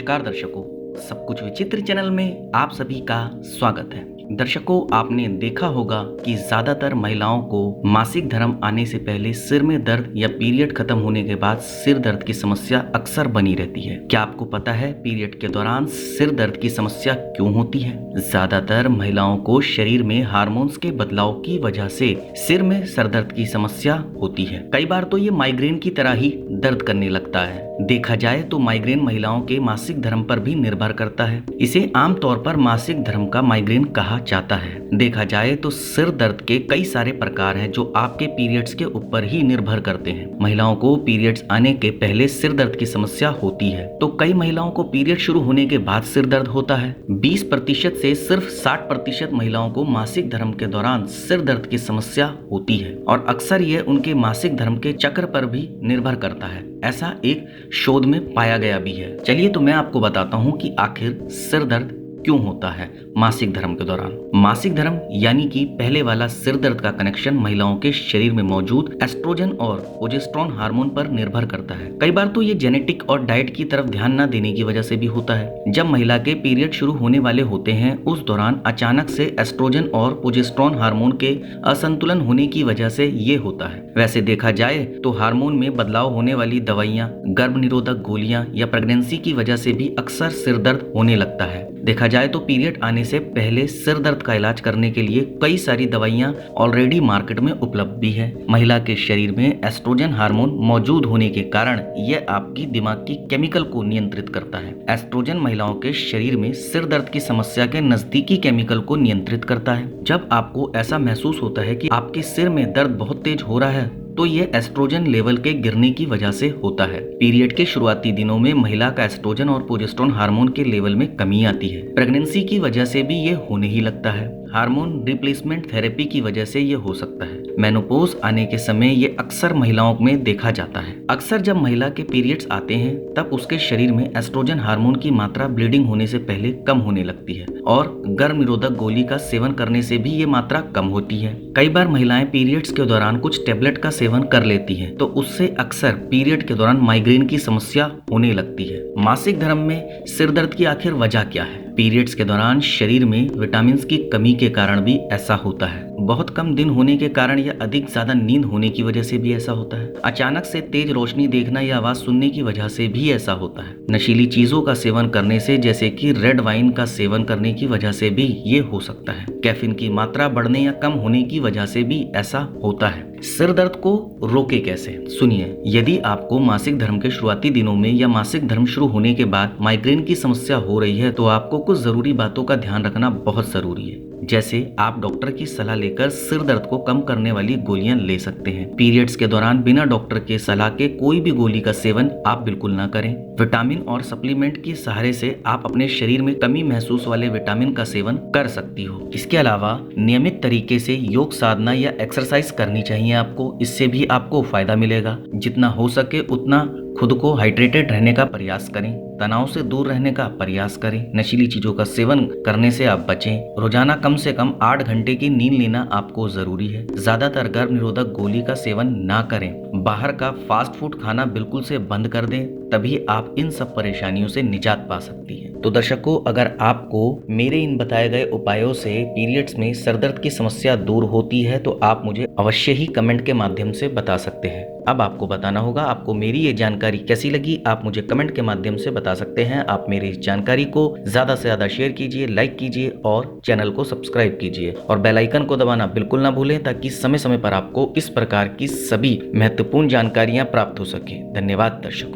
नमस्कार दर्शकों, सब कुछ विचित्र चैनल में आप सभी का स्वागत है। दर्शकों, आपने देखा होगा कि ज्यादातर महिलाओं को मासिक धर्म आने से पहले सिर में दर्द या पीरियड खत्म होने के बाद सिर दर्द की समस्या अक्सर बनी रहती है। क्या आपको पता है पीरियड के दौरान सिर दर्द की समस्या क्यों होती है? ज्यादातर महिलाओं को शरीर में हार्मोन्स के बदलाव की वजह से सिर में सर दर्द की समस्या होती है। कई बार तो ये माइग्रेन की तरह ही दर्द करने लगता है। देखा जाए तो माइग्रेन महिलाओं के मासिक धर्म पर भी निर्भर करता है। इसे आमतौर पर मासिक धर्म का माइग्रेन कहा जाता है। देखा जाए तो सिर दर्द के कई सारे प्रकार हैं जो आपके पीरियड्स के ऊपर ही निर्भर करते हैं। महिलाओं को पीरियड्स आने के पहले सिर दर्द की समस्या होती है तो कई महिलाओं को पीरियड शुरू होने के बाद सिर दर्द होता है। 20% से सिर्फ 60% महिलाओं को मासिक धर्म के दौरान सिर दर्द की समस्या होती है और अक्सर यह उनके मासिक धर्म के चक्र पर भी निर्भर करता है। ऐसा एक शोध में पाया गया भी है। चलिए तो मैं आपको बताता हूँ कि आखिर सिर दर्द क्यों होता है मासिक धर्म के दौरान। मासिक धर्म यानी कि पहले वाला सिर दर्द का कनेक्शन महिलाओं के शरीर में मौजूद एस्ट्रोजन और प्रोजेस्टेरोन हार्मोन पर निर्भर करता है। कई बार तो ये जेनेटिक और डाइट की तरफ ध्यान न देने की वजह से भी होता है। जब महिला के पीरियड शुरू होने वाले होते हैं उस दौरान अचानक से एस्ट्रोजन और प्रोजेस्टेरोन हार्मोन के असंतुलन होने की वजह से ये होता है। वैसे देखा जाए तो हार्मोन में बदलाव होने वाली दवाइयाँ, गर्भ निरोधक गोलियां या प्रेगनेंसी की वजह से भी अक्सर सिर दर्द होने लगता है। देखा जाए तो पीरियड आने से पहले सिर दर्द का इलाज करने के लिए कई सारी दवाइयां ऑलरेडी मार्केट में उपलब्ध भी है। महिला के शरीर में एस्ट्रोजन हार्मोन मौजूद होने के कारण यह आपकी दिमाग की केमिकल को नियंत्रित करता है। एस्ट्रोजन महिलाओं के शरीर में सिर दर्द की समस्या के नजदीकी केमिकल को नियंत्रित करता है। जब आपको ऐसा महसूस होता है कि आपके सिर में दर्द बहुत तेज हो रहा है तो ये एस्ट्रोजन लेवल के गिरने की वजह से होता है। पीरियड के शुरुआती दिनों में महिला का एस्ट्रोजन और प्रोजेस्टेरोन हार्मोन के लेवल में कमी आती है। प्रेगनेंसी की वजह से भी ये होने ही लगता है। हार्मोन रिप्लेसमेंट थेरेपी की वजह से ये हो सकता है। मेनोपॉज आने के समय ये अक्सर महिलाओं में देखा जाता है। अक्सर जब महिला के पीरियड्स आते हैं तब उसके शरीर में एस्ट्रोजन हार्मोन की मात्रा ब्लीडिंग होने से पहले कम होने लगती है और गर्भ निरोधक गोली का सेवन करने से भी ये मात्रा कम होती है। कई बार महिलाएं पीरियड्स के दौरान कुछ टेबलेट का सेवन कर लेती हैं तो उससे अक्सर पीरियड के दौरान माइग्रेन की समस्या होने लगती है। मासिक धर्म में सिर दर्द की आखिर वजह क्या है? पीरियड्स के दौरान शरीर में विटामिन की कमी के कारण भी ऐसा होता है। बहुत कम दिन होने के कारण या अधिक ज्यादा नींद होने की वजह से भी ऐसा होता है। अचानक से तेज रोशनी देखना या आवाज सुनने की वजह से भी ऐसा होता है। नशीली चीजों का सेवन करने से जैसे कि रेड वाइन का सेवन करने की वजह से भी ये हो सकता है। कैफीन की मात्रा बढ़ने या कम होने की वजह से भी ऐसा होता है। सिर दर्द को रोके कैसे? सुनिए, यदि आपको मासिक धर्म के शुरुआती दिनों में या मासिक धर्म शुरू होने के बाद माइग्रेन की समस्या हो रही है तो आपको कुछ जरूरी बातों का ध्यान रखना बहुत जरूरी है। जैसे आप डॉक्टर की सलाह लेकर सिर दर्द को कम करने वाली गोलियां ले सकते हैं। पीरियड्स के दौरान बिना डॉक्टर के सलाह के कोई भी गोली का सेवन आप बिल्कुल ना करें। विटामिन और सप्लीमेंट के सहारे से आप अपने शरीर में कमी महसूस वाले विटामिन का सेवन कर सकती हो। इसके अलावा नियमित तरीके से योग साधना या एक्सरसाइज करनी चाहिए आपको। इससे भी आपको फायदा मिलेगा। जितना हो सके उतना खुद को हाइड्रेटेड रहने का प्रयास करें। तनाव से दूर रहने का प्रयास करें। नशीली चीजों का सेवन करने से आप बचें। रोजाना कम से कम 8 घंटे की नींद लेना आपको जरूरी है। ज्यादातर गर्भ निरोधक गोली का सेवन ना करें। बाहर का फास्ट फूड खाना बिल्कुल से बंद कर दें, तभी आप इन सब परेशानियों से निजात पा सकती है। तो दर्शकों, अगर आपको मेरे इन बताए गए उपायों से पीरियड्स में सरदर्द की समस्या दूर होती है तो आप मुझे अवश्य ही कमेंट के माध्यम से बता सकते हैं। अब आपको बताना होगा आपको मेरी ये जानकारी कैसी लगी। आप मुझे कमेंट के माध्यम से बता सकते हैं। आप मेरी इस जानकारी को ज्यादा से ज्यादा शेयर कीजिए, लाइक कीजिए और चैनल को सब्सक्राइब कीजिए और बेल आइकन को दबाना बिल्कुल ना भूलें ताकि समय समय पर आपको इस प्रकार की सभी महत्वपूर्ण जानकारियां प्राप्त हो सके। धन्यवाद दर्शकों।